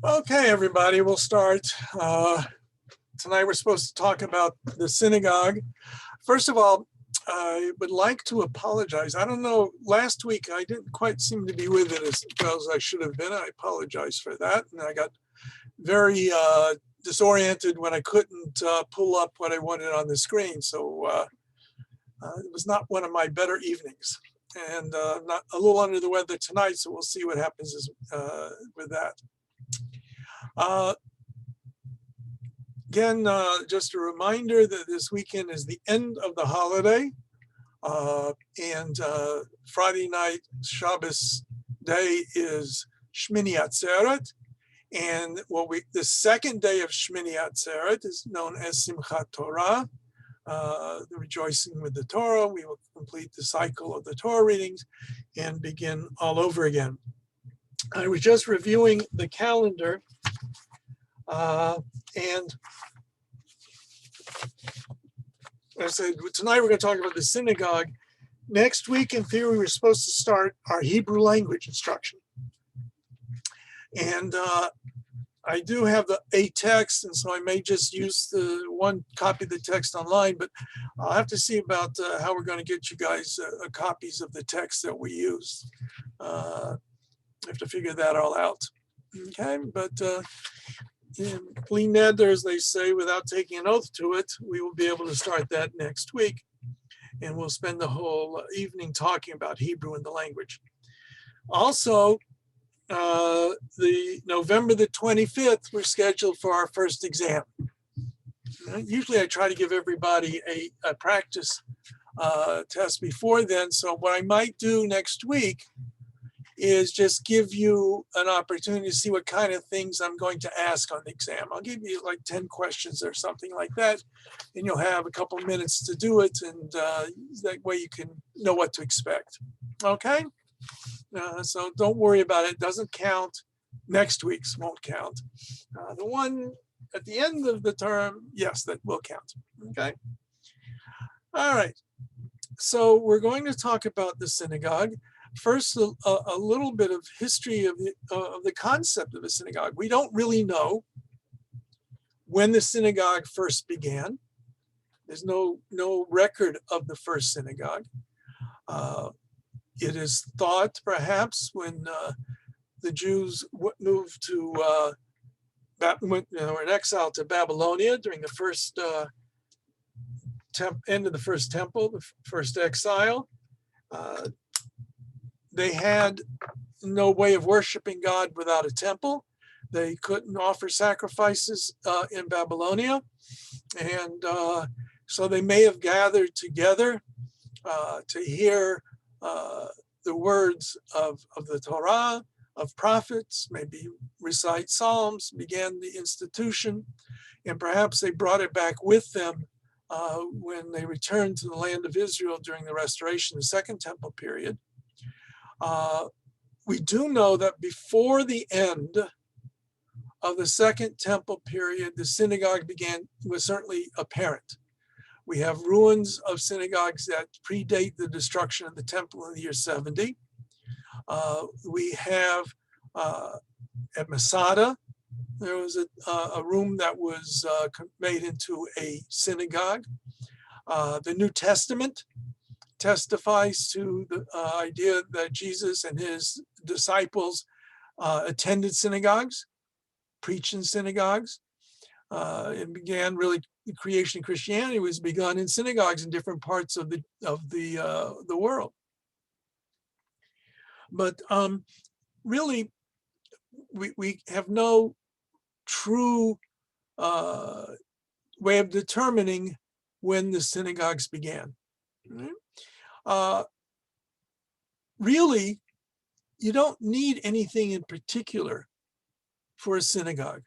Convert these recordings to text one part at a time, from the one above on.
Okay, everybody, we'll start. Tonight we're supposed to talk about the synagogue. First of all, I would like to apologize. I don't know, last week I didn't quite seem to be with it as well as I should have been. I apologize for that. And I got very disoriented when I couldn't pull up what I wanted on the screen. So it was not one of my better evenings. And not a little under the weather tonight, so we'll see what happens with that. Again, just a reminder that this weekend is the end of the holiday, and Friday night, Shabbos day, is Shmini Atzeret, and the second day of Shmini Atzeret is known as Simchat Torah, the rejoicing with the Torah. We will complete the cycle of the Torah readings and begin all over again. I was just reviewing the calendar, and I said, tonight we're going to talk about the synagogue. Next week, in theory, we're supposed to start our Hebrew language instruction. And I do have a text, and so I may just use the one copy of the text online, but I'll have to see about how we're going to get you guys copies of the text that we use. I have to figure that all out. Okay, but clean neder, as they say, without taking an oath to it, we will be able to start that next week. And we'll spend the whole evening talking about Hebrew and the language. Also, the November the 25th, we're scheduled for our first exam. Usually I try to give everybody a practice test before then. So what I might do next week is just give you an opportunity to see what kind of things I'm going to ask on the exam. I'll give you like 10 questions or something like that, and you'll have a couple of minutes to do it, and that way you can know what to expect. Okay? So don't worry about it. It doesn't count. Next week's won't count. The one at the end of the term, yes, that will count. Okay? All right. So we're going to talk about the synagogue. First, a little bit of history of the concept of a synagogue. We don't really know when the synagogue first began. There's no record of the first synagogue. It is thought, perhaps, when the Jews moved to were in exile to Babylonia during the first end of the first temple, the first exile. They had no way of worshiping God without a temple. They couldn't offer sacrifices in Babylonia. And so they may have gathered together to hear the words of the Torah, of prophets, maybe recite Psalms, began the institution, and perhaps they brought it back with them when they returned to the land of Israel during the restoration, the Second Temple period. We do know that before the end of the Second Temple period, the synagogue was certainly apparent. We have ruins of synagogues that predate the destruction of the temple in the year 70. We have at Masada, there was a room that was made into a synagogue. The New Testament testifies to the idea that Jesus and his disciples attended synagogues, preached in synagogues. It began really, the creation of Christianity was begun in synagogues in different parts of the world. But really, we have no true way of determining when the synagogues began. Really, you don't need anything in particular for a synagogue.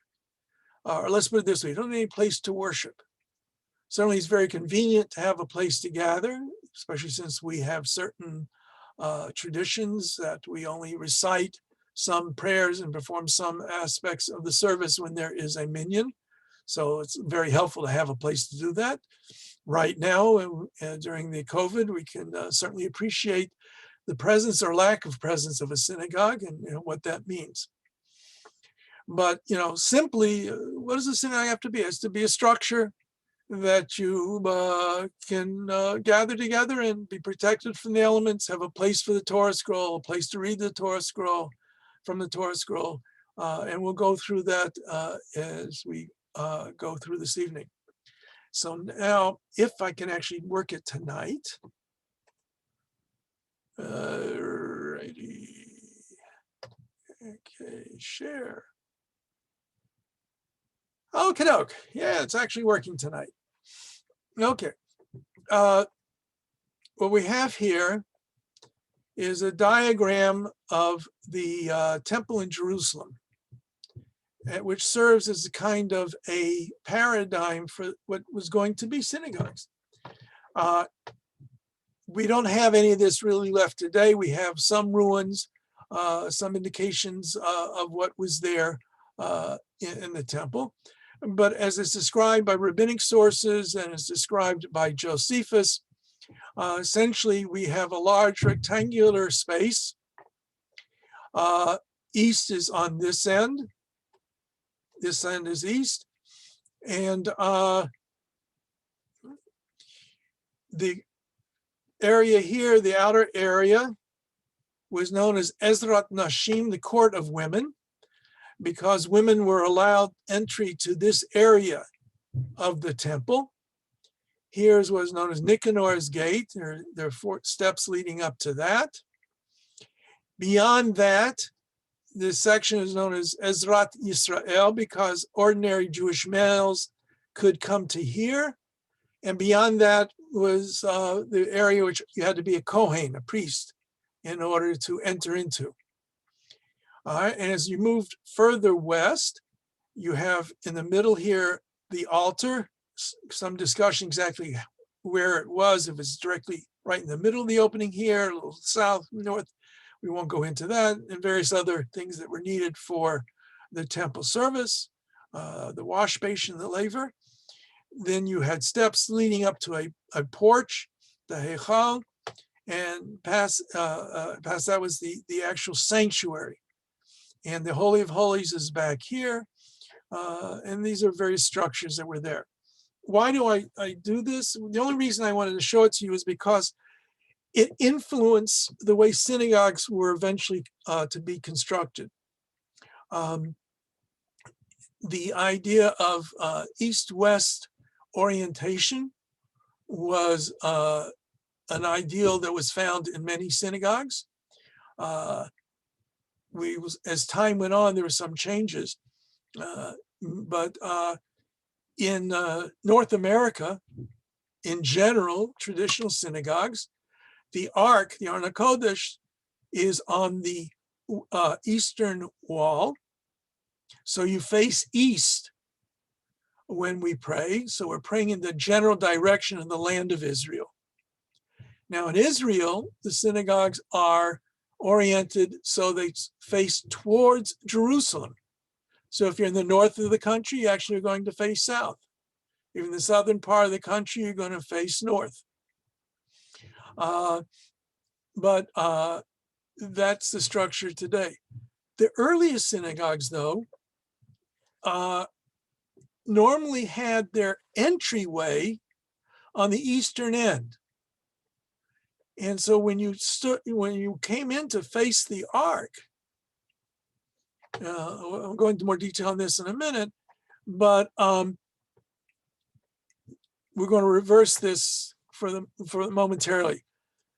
Or let's put it this way, you don't need any place to worship. Certainly it's very convenient to have a place to gather, especially since we have certain traditions that we only recite some prayers and perform some aspects of the service when there is a minyan. So it's very helpful to have a place to do that. Right now, during the COVID, we can certainly appreciate the presence or lack of presence of a synagogue and what that means. But, simply, what does a synagogue have to be? It has to be a structure that you can gather together and be protected from the elements, have a place for the Torah scroll, a place to read the Torah scroll from the Torah scroll. And we'll go through that as we go through this evening. So now, if I can actually work it tonight. Righty. Okay, share. Okie doke. Yeah, it's actually working tonight. Okay. What we have here is a diagram of the temple in Jerusalem, which serves as a kind of a paradigm for what was going to be synagogues. We don't have any of this really left today. We have some ruins, some indications of what was there in the temple. But as is described by rabbinic sources and is described by Josephus, essentially we have a large rectangular space. East is on this end. This end is east. And the area here, the outer area, was known as Ezrat Nashim, the court of women, because women were allowed entry to this area of the temple. Here's what is known as Nicanor's gate. There are 4 steps leading up to that. Beyond that, this section is known as Ezrat Yisrael because ordinary Jewish males could come to here. And beyond that was the area which you had to be a Kohen, a priest, in order to enter into. All right, and as you moved further west, you have in the middle here the altar. Some discussion exactly where it was, if it's directly right in the middle of the opening here, a little south, north. We won't go into that, and various other things that were needed for the temple service, the wash basin, the laver. Then you had steps leading up to a porch, the Heichal, and past that was the actual sanctuary. And the Holy of Holies is back here. And these are various structures that were there. Why do I do this? The only reason I wanted to show it to you is because it influenced the way synagogues were eventually to be constructed. The idea of east-west orientation was an ideal that was found in many synagogues. As time went on, there were some changes. But in North America, in general, traditional synagogues, the Ark, the Arna Kodesh, is on the eastern wall. So you face east when we pray. So we're praying in the general direction of the land of Israel. Now in Israel, the synagogues are oriented so they face towards Jerusalem. So if you're in the north of the country, you actually are going to face south. If in the southern part of the country, you're going to face north. But that's the structure today. The earliest synagogues, though, normally had their entryway on the eastern end. And so when you came in to face the Ark, I'll go into more detail on this in a minute, but we're going to reverse this for momentarily,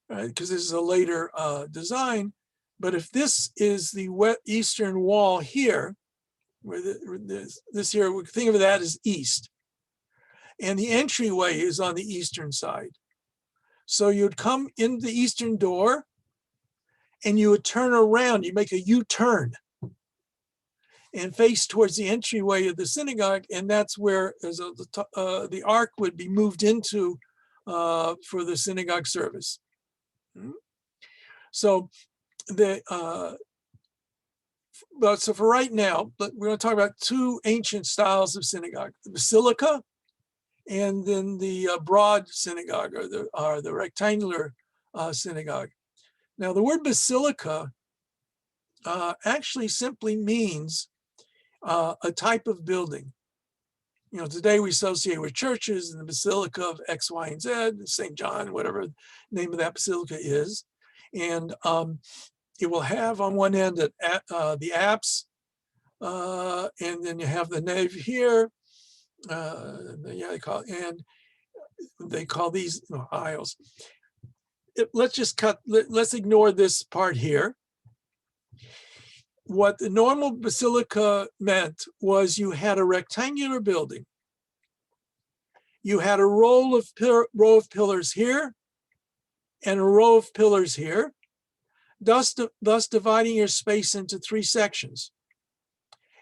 right? Because this is a later design. But if this is the eastern wall here, where this here, we think of that as east, and the entryway is on the eastern side. So you'd come in the eastern door, and you would turn around. You make a U-turn and face towards the entryway of the synagogue, and that's where the Ark would be moved into for the synagogue service. So so for right now, we're going to talk about 2 ancient styles of synagogue: the basilica, and then the broad synagogue, or the rectangular synagogue. Now, the word basilica actually simply means a type of building. You know, today we associate with churches and the basilica of X, Y, and Z, St. John, whatever the name of that basilica is. And it will have on one end the apse, and then you have the nave here. Yeah, they call these aisles. Let's ignore this part here. What the normal basilica meant was you had a rectangular building. You had a row of pillars here and a row of pillars here, thus dividing your space into 3 sections.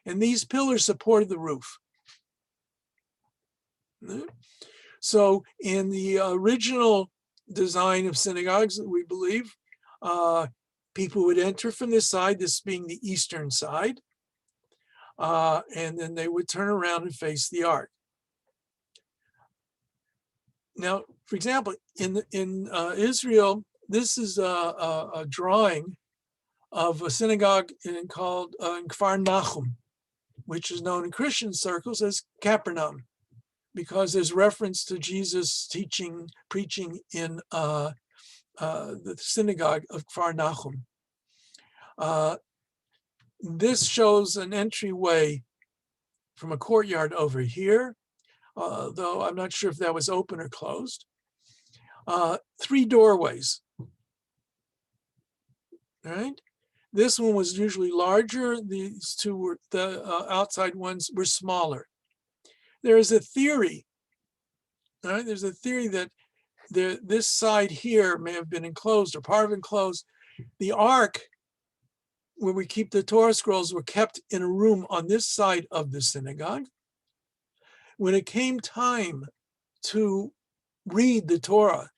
And these pillars supported the roof. So in the original design of synagogues, we believe, people would enter from this side, this being the eastern side, and then they would turn around and face the ark. Now, for example, in Israel, this is a drawing of a synagogue called Kfar Nachum, which is known in Christian circles as Capernaum, because there's reference to Jesus preaching in the synagogue of Kfar Nachum. This shows an entryway from a courtyard over here, though I'm not sure if that was open or closed. 3 doorways. All right. This one was usually larger. These 2 were, the outside ones were smaller. There is a theory. All right. There's a theory that this side here may have been enclosed or part of enclosed. The ark, where we keep the Torah scrolls, were kept in a room on this side of the synagogue. When it came time to read the Torah,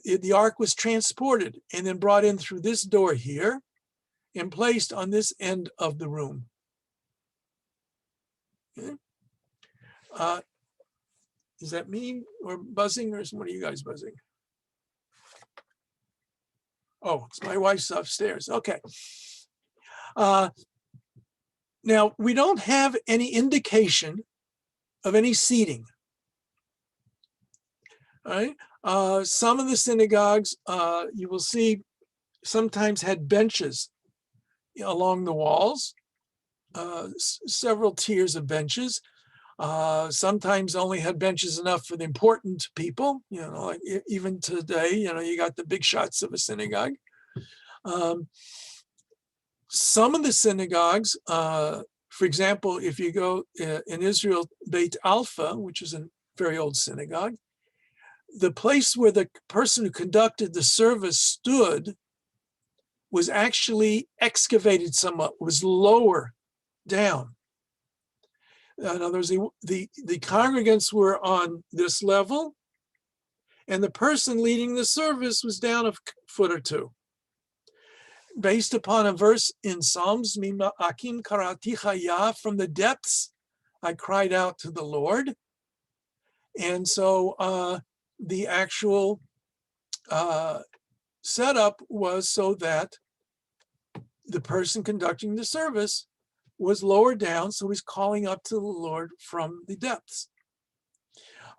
the ark was transported and then brought in through this door here and placed on this end of the room. Okay. Does that mean we're buzzing, or is one of you guys buzzing? Oh, it's my wife's upstairs. Okay. Now, we don't have any indication of any seating. All right. Some of the synagogues, you will see, sometimes had benches along the walls, several tiers of benches. Sometimes only had benches enough for the important people. You know, like even today, you know, you got the big shots of a synagogue. Some of the synagogues, for example, if you go in Israel, Beit Alpha, which is a very old synagogue, the place where the person who conducted the service stood was actually excavated somewhat, was lower down. In other words, the congregants were on this level, and the person leading the service was down a foot or 2. Based upon a verse in Psalms, Mima Akim Karati Chaya, from the depths I cried out to the Lord. And so the actual setup was so that the person conducting the service was lower down, so he's calling up to the Lord from the depths.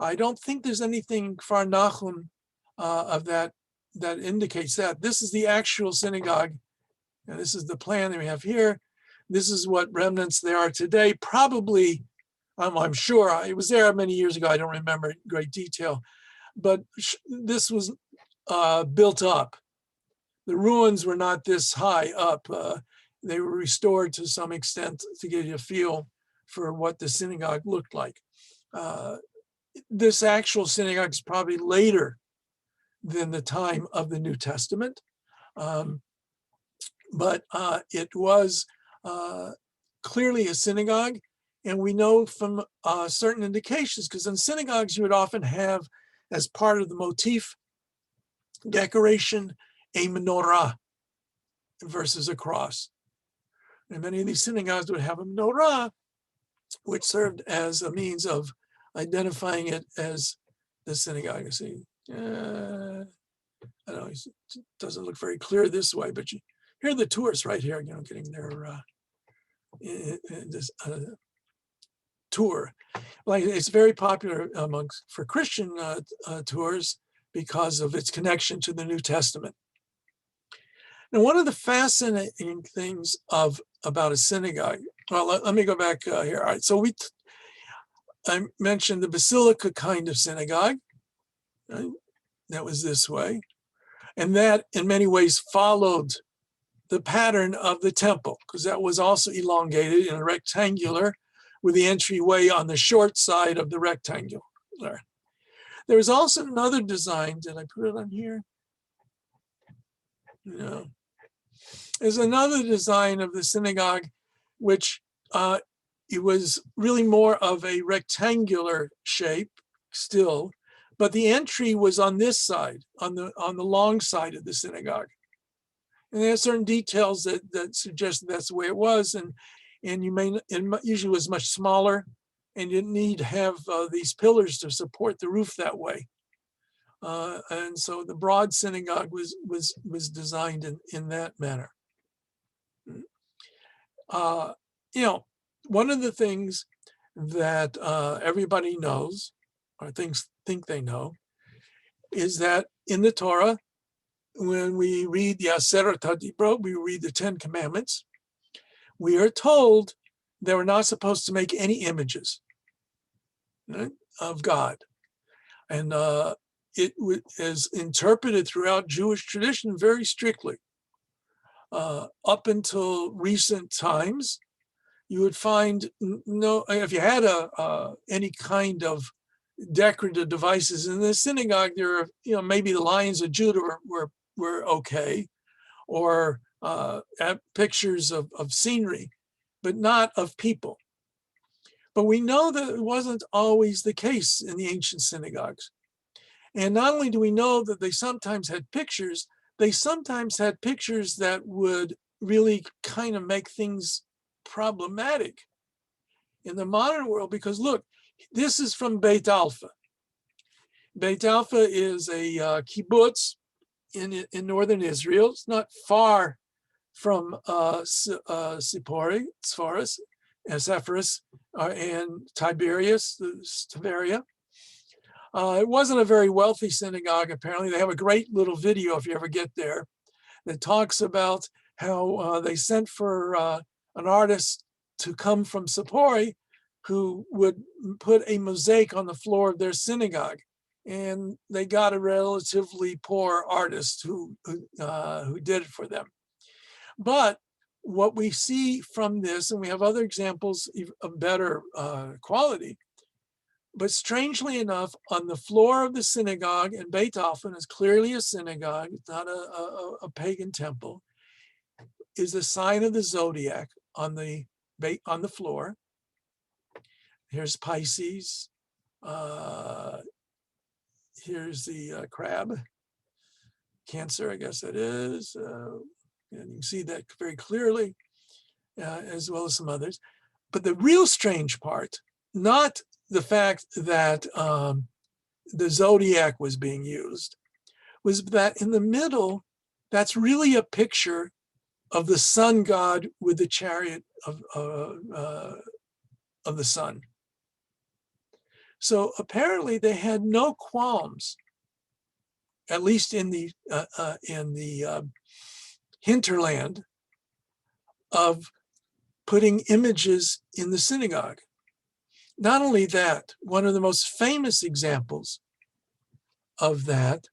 I don't think there's anything in Kfar Nachum of that indicates that. This is the actual synagogue, and this is the plan that we have here. This is what remnants there are today. Probably, I'm sure, I was there many years ago, I don't remember in great detail, but this was built up. The ruins were not this high up. They were restored to some extent to give you a feel for what the synagogue looked like. This actual synagogue is probably later than the time of the New Testament, but it was clearly a synagogue. And we know from certain indications, because in synagogues you would often have, as part of the motif decoration, a menorah versus a cross. And many of these synagogues would have a menorah, which served as a means of identifying it as the synagogue. You see, I don't know, it doesn't look very clear this way, but here are the tourists right here, you know, getting their this tour. Like, it's very popular for Christian tours because of its connection to the New Testament. Now, one of the fascinating things about a synagogue, well, let me go back here. All right, so I mentioned the basilica kind of synagogue, right? That was this way. And that in many ways followed the pattern of the temple, because that was also elongated in a rectangular with the entryway on the short side of the rectangle. There was also another design. Did I put it on here? No. There's another design of the synagogue, which it was really more of a rectangular shape still, but the entry was on this side, on the long side of the synagogue. And there are certain details that suggest that that's the way it was, and it usually was much smaller, and you didn't need to have these pillars to support the roof that way. And so the broad synagogue was designed in that manner. One of the things that everybody knows, or think they know, is that in the Torah, when we read the Aseret HaDibrot, we read the 10 Commandments, we are told that we're not supposed to make any images, right, of God. And it is interpreted throughout Jewish tradition very strictly. Up until recent times, you would find if you had any kind of decorative devices in the synagogue, there are, maybe the Lions of Judah were okay, or pictures of scenery, but not of people. But we know that it wasn't always the case in the ancient synagogues. And not only do we know that they sometimes had pictures, they sometimes had pictures that would really kind of make things problematic in the modern world, because look, this is from Beit Alpha. Beit Alpha is a kibbutz in northern Israel. It's not far from Sepphoris, and Tiberias, Tiberia. It wasn't a very wealthy synagogue, apparently. They have a great little video, if you ever get there, that talks about how they sent for an artist to come from Sepphoris who would put a mosaic on the floor of their synagogue. And they got a relatively poor artist who did it for them. But what we see from this, and we have other examples of better quality, but strangely enough, on the floor of the synagogue, and Beit Alpha is clearly a synagogue, it's not a pagan temple, is the sign of the zodiac on the floor. Here's Pisces. Here's the crab. Cancer, I guess it is. And you can see that very clearly, as well as some others. But the real strange part, not the fact that the zodiac was being used, was that in the middle, that's really a picture of the sun god with the chariot of the sun. So apparently they had no qualms, at least in the hinterland, of putting images in the synagogue. Not only that, one of the most famous examples of that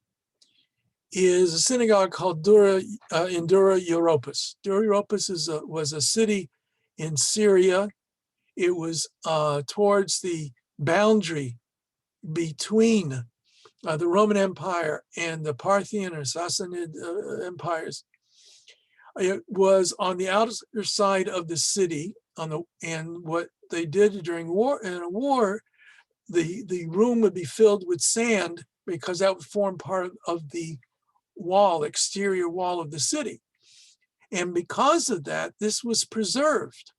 is a synagogue called Dura Europos. Dura Europos was a city in Syria. It was towards the boundary between the Roman Empire and the Parthian or Sassanid empires. It was on the outer side of the city, and what they did during in a war, the room would be filled with sand because that would form part of the exterior wall of the city. And because of that, this was preserved.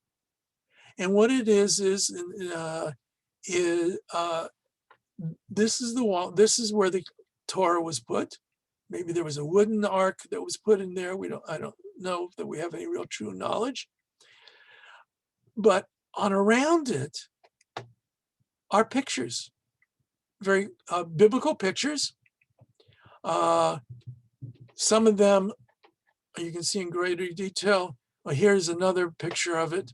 And what it is this is the wall. This is where the Torah was put. Maybe there was a wooden ark that was put in there. I don't know that we have any real true knowledge. But on around it are pictures, very biblical pictures. Some of them you can see in greater detail. Here's another picture of it.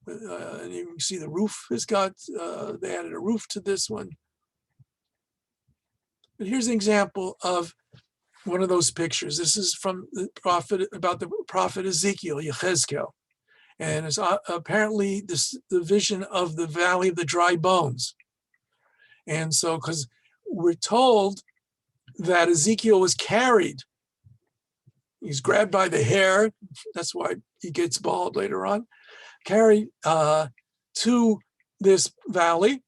And you can see the roof has got, they added a roof to this one. But here's an example of one of those pictures. This is from the prophet, about the prophet Ezekiel, Yechezkel. And it's apparently the vision of the valley of the dry bones. And so, because we're told that Ezekiel was carried, he's grabbed by the hair, that's why he gets bald later on, carried to this valley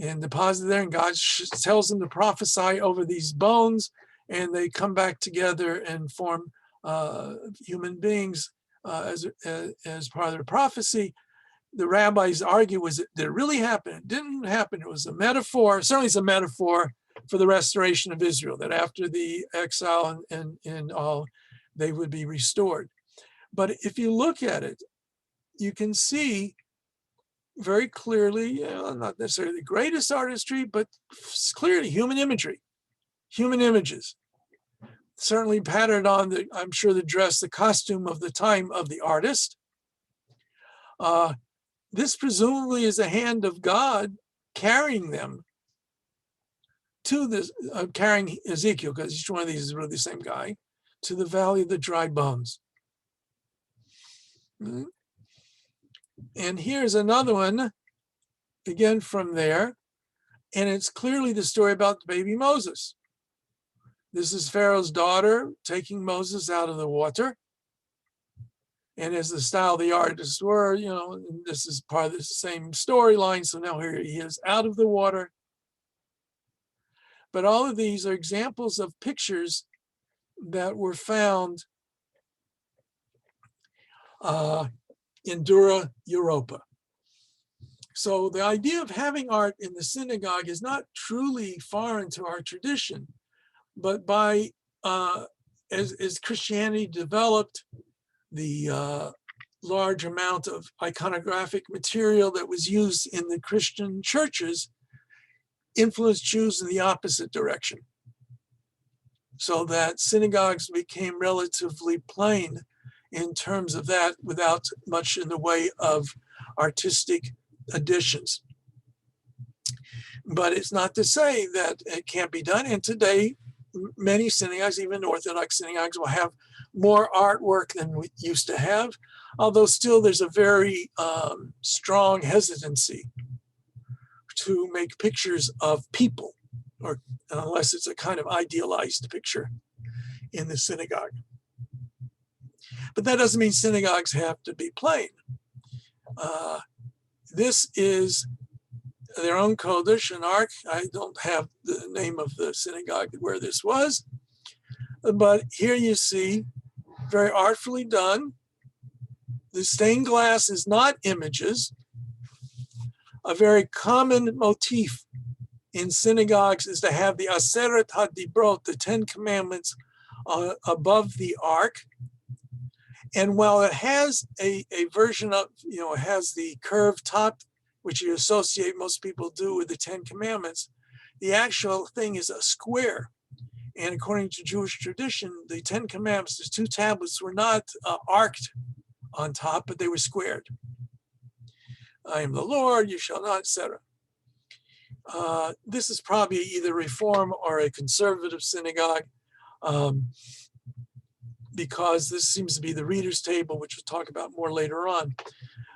and deposited there, and God tells him to prophesy over these bones, and they come back together and form human beings as part of their prophecy. The rabbis argue, did it really happen? It didn't happen. It was a metaphor. Certainly it's a metaphor for the restoration of Israel, that after the exile and all, they would be restored. But if you look at it, you can see very clearly, not necessarily the greatest artistry, but clearly human imagery, human images. Certainly patterned on I'm sure the dress, the costume of the time of the artist. This presumably is a hand of God carrying them to this, carrying Ezekiel, because each one of these is really the same guy, to the valley of the dry bones. And here's another one, again from there, and it's clearly the story about baby Moses. This is Pharaoh's daughter taking Moses out of the water. And as the style of the artists were, this is part of the same storyline. So now here he is out of the water. But all of these are examples of pictures that were found in Dura Europa. So the idea of having art in the synagogue is not truly foreign to our tradition, but as Christianity developed, the large amount of iconographic material that was used in the Christian churches influenced Jews in the opposite direction. So that synagogues became relatively plain in terms of that, without much in the way of artistic additions. But it's not to say that it can't be done. And today, many synagogues, even Orthodox synagogues, will have more artwork than we used to have, although still there's a very strong hesitancy to make pictures of people, or unless it's a kind of idealized picture in the synagogue. But that doesn't mean synagogues have to be plain. This is their own Kodesh, an ark. I don't have the name of the synagogue where this was, but here you see, very artfully done. The stained glass is not images. A very common motif in synagogues is to have the Aseret HaDibrot, the 10 Commandments, above the ark. And while it has a version of, it has the curved top, which you associate, most people do, with the 10 Commandments, the actual thing is a square. And according to Jewish tradition, the 10 Commandments, the 2 tablets, were not arced on top, but they were squared. I am the Lord, you shall not, etc. This is probably either Reform or a conservative synagogue, because this seems to be the reader's table, which we'll talk about more later on.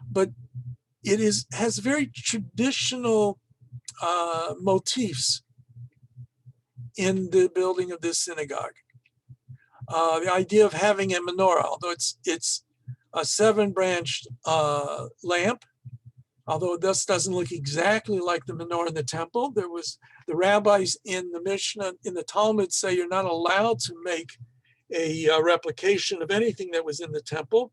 But it has very traditional motifs in the building of this synagogue. The idea of having a menorah, although it's a 7-branched lamp, although this doesn't look exactly like the menorah in the temple. The rabbis in the Mishnah, in the Talmud, say you're not allowed to make a replication of anything that was in the temple.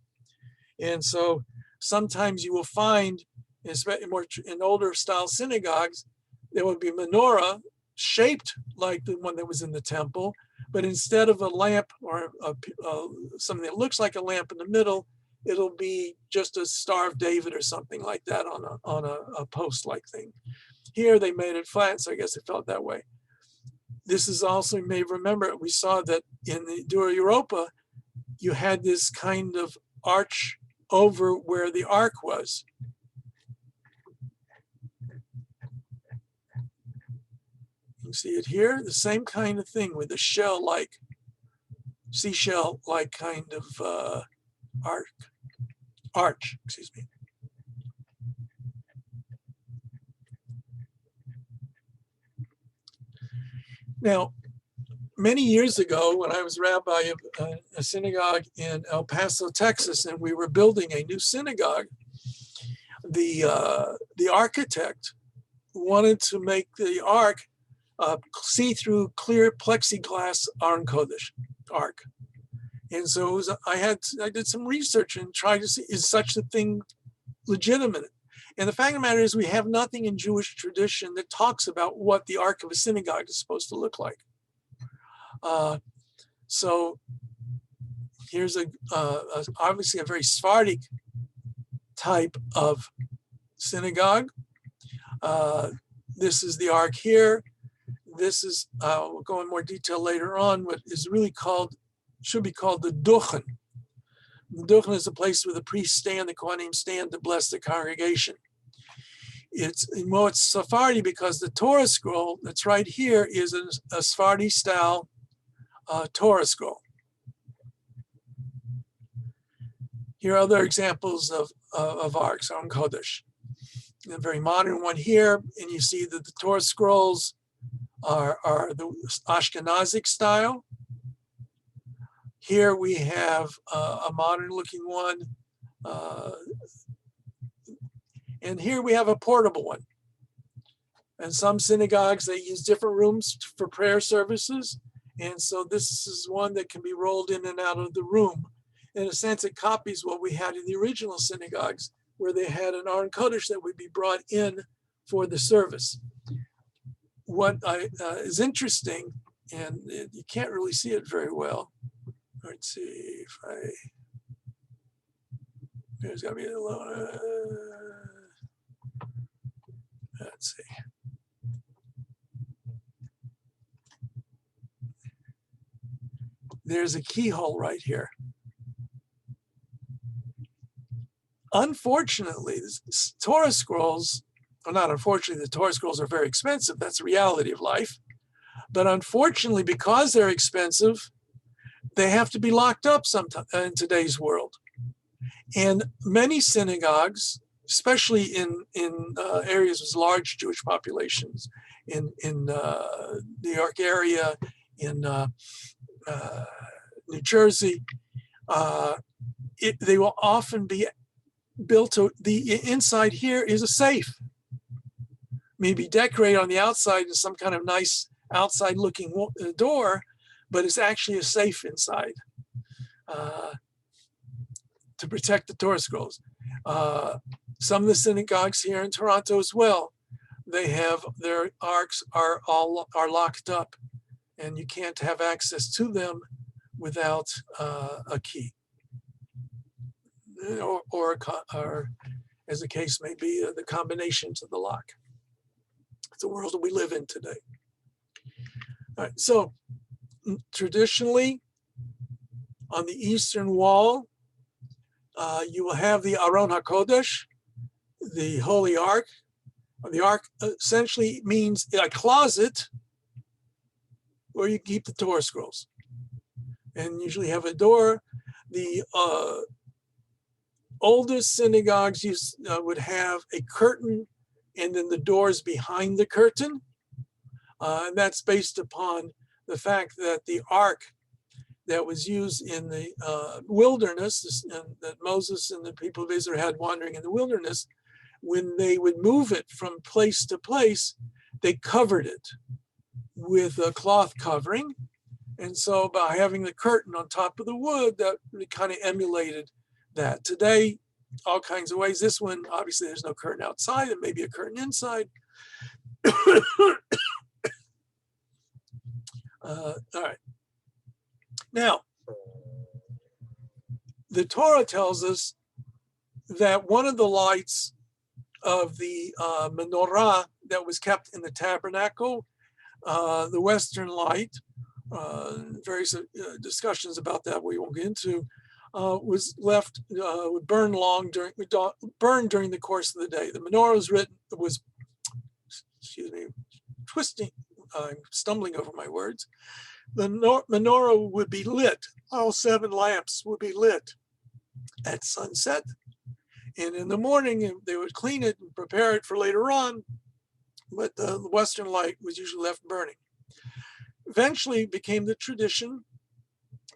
And so sometimes you will find, in older style synagogues, there would be a menorah shaped like the one that was in the temple, but instead of a lamp or something that looks like a lamp in the middle, it'll be just a Star of David or something like that on a post-like thing. Here they made it flat, so I guess it felt that way. This is also, you may remember, we saw that in the Dura Europa, you had this kind of arch over where the ark was. You see it here, the same kind of thing with the shell-like, seashell-like kind of arch, excuse me. Now, many years ago, when I was rabbi of a synagogue in El Paso, Texas, and we were building a new synagogue, the architect wanted to make the ark see-through clear plexiglass Aron Kodesh ark. And so I did some research and tried to see, is such a thing legitimate? And the fact of the matter is we have nothing in Jewish tradition that talks about what the ark of a synagogue is supposed to look like. So here's obviously a very Sephardic type of synagogue. This is the ark here. This is, we'll go in more detail later on, what is really called, should be called the Duchen. The Duchen is a place where the priests stand, the Kohanim stand to bless the congregation. It's Sephardi because the Torah scroll that's right here is a Sephardi style Torah scroll. Here are other examples of arks on Kodesh. A very modern one here, and you see that the Torah scrolls are the Ashkenazic style. Here we have a modern looking one. And here we have a portable one. And some synagogues, they use different rooms for prayer services. And so this is one that can be rolled in and out of the room. In a sense, it copies what we had in the original synagogues, where they had an Aron Kodesh that would be brought in for the service. What is interesting, and you can't really see it very well. Let's see if there's got to be a little, let's see. There's a keyhole right here. Unfortunately, Torah scrolls, well, not unfortunately, the Torah scrolls are very expensive. That's the reality of life. But unfortunately, because they're expensive, they have to be locked up sometime in today's world. And many synagogues, especially in areas with large Jewish populations, in New York area, in New Jersey, they will often be built to, the inside here is a safe. Maybe decorated on the outside is some kind of nice outside looking door, but it's actually a safe inside to protect the Torah scrolls. Some of the synagogues here in Toronto as well, they have their arks are locked up, and you can't have access to them without a key, or as the case may be, the combination to the lock. It's the world that we live in today. All right, so traditionally, on the eastern wall, you will have the Aron HaKodesh, the Holy Ark. The Ark essentially means a closet where you keep the Torah scrolls, and usually have a door. The oldest synagogues would have a curtain and then the doors behind the curtain. And that's based upon the fact that the ark that was used in the wilderness, that Moses and the people of Israel had wandering in the wilderness, when they would move it from place to place, they covered it with a cloth covering. And so by having the curtain on top of the wood, that kind of emulated that. Today, all kinds of ways. This one, obviously, there's no curtain outside. There may be a curtain inside. All right. Now, the Torah tells us that one of the lights of the menorah that was kept in the tabernacle, the western light, various discussions about that we won't get into, was left, would burn during the course of the day. The menorah was I'm stumbling over my words. The menorah would be lit. All 7 lamps would be lit at sunset. And in the morning, they would clean it and prepare it for later on. But the western light was usually left burning. Eventually, it became the tradition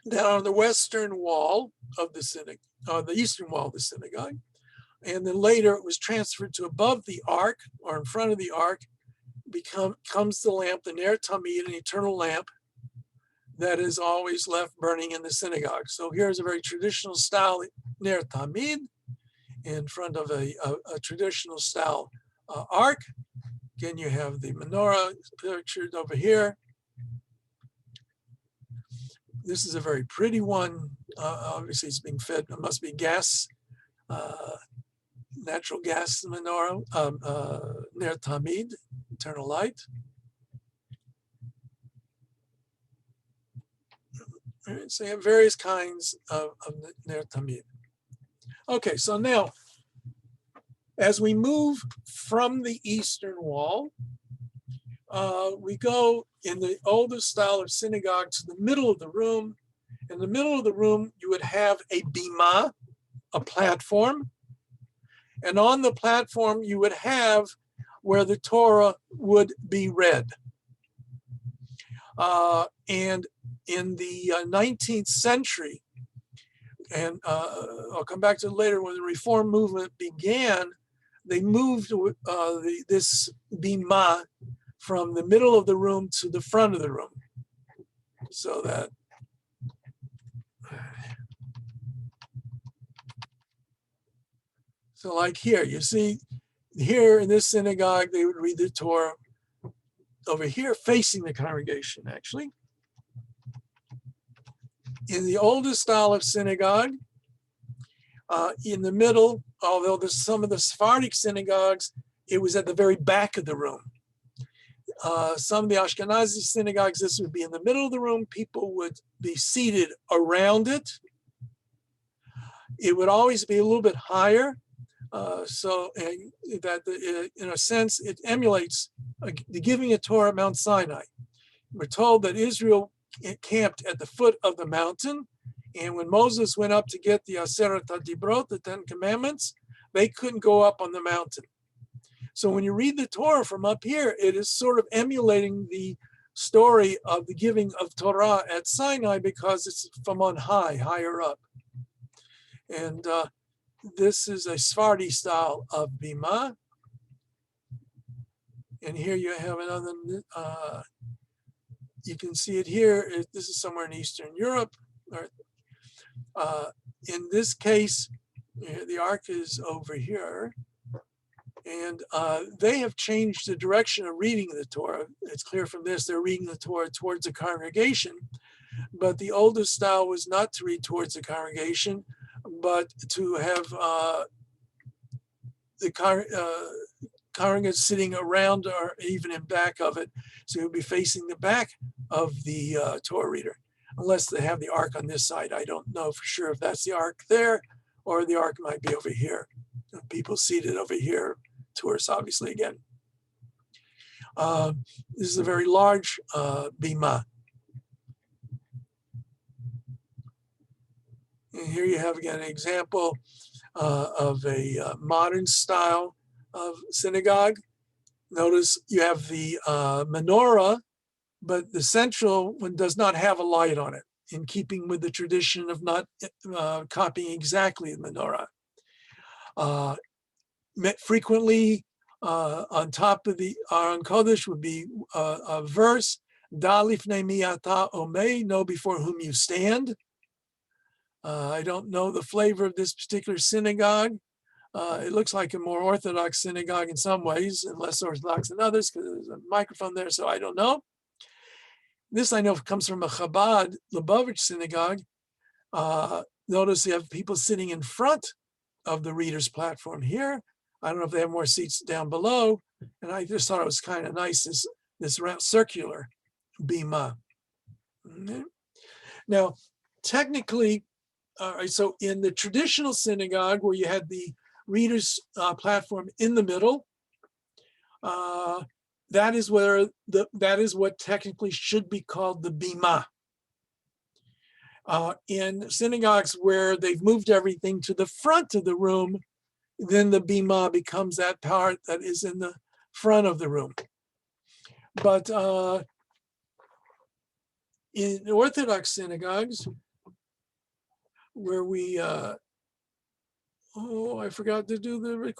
that on the western wall of the synagogue, the eastern wall of the synagogue, and then later it was transferred to above the ark or in front of the ark, comes the lamp, the Ner Tamid, an eternal lamp that is always left burning in the synagogue. So here's a very traditional style Ner Tamid in front of a traditional style ark. Again, you have the menorah pictured over here. This is a very pretty one. Obviously, it's being fed. It must be gas, natural gas menorah, Ner Tamid, eternal light. All right, so you have various kinds of Ner Tamid. Okay, so now, as we move from the eastern wall, we go in the oldest style of synagogue to the middle of the room. In the middle of the room, you would have a bima, a platform. And on the platform, you would have where the Torah would be read. And in the 19th century, and I'll come back to it later, when the Reform movement began, they moved this bima from the middle of the room to the front of the room. So that, so like here, you see, here in this synagogue, they would read the Torah over here, facing the congregation, actually. In the oldest style of synagogue, in the middle, although there's some of the Sephardic synagogues, it was at the very back of the room. Some of the Ashkenazi synagogues, this would be in the middle of the room. People would be seated around it. It would always be a little bit higher. So that in a sense, it emulates the giving of Torah at Mount Sinai. We're told that Israel camped at the foot of the mountain. And when Moses went up to get the Aseret HaDibrot, the 10 Commandments, they couldn't go up on the mountain. So when you read the Torah from up here, it is sort of emulating the story of the giving of Torah at Sinai because it's from on high, higher up. And this is a Sephardi style of bima. And here you have another, you can see it here. This is somewhere in Eastern Europe. In this case, the ark is over here. And they have changed the direction of reading the Torah. It's clear from this, they're reading the Torah towards the congregation. But the oldest style was not to read towards the congregation, but to have the congregants sitting around or even in back of it. So you'll be facing the back of the Torah reader, unless they have the ark on this side. I don't know for sure if that's the ark there or the ark might be over here. People seated over here, tourists obviously again. This is a very large bima. And here you have again an example of a modern style of synagogue. Notice you have the menorah, but the central one does not have a light on it, in keeping with the tradition of not copying exactly the menorah. Frequently on top of the Aron Kodesh would be a verse, Da lifnei mi ata omei, know before whom you stand. I don't know the flavor of this particular synagogue. It looks like a more Orthodox synagogue in some ways, and less Orthodox than others, because there's a microphone there, so I don't know. This I know comes from a Chabad Lubavitch synagogue. Notice you have people sitting in front of the reader's platform here. I don't know if they have more seats down below. And I just thought it was kind of nice, this round circular bima. Now, technically, so in the traditional synagogue where you had the reader's platform in the middle, that is what technically should be called the bima. In synagogues where they've moved everything to the front of the room, then the bima becomes that part that is in the front of the room. But in Orthodox synagogues, where we, I forgot to do the recording.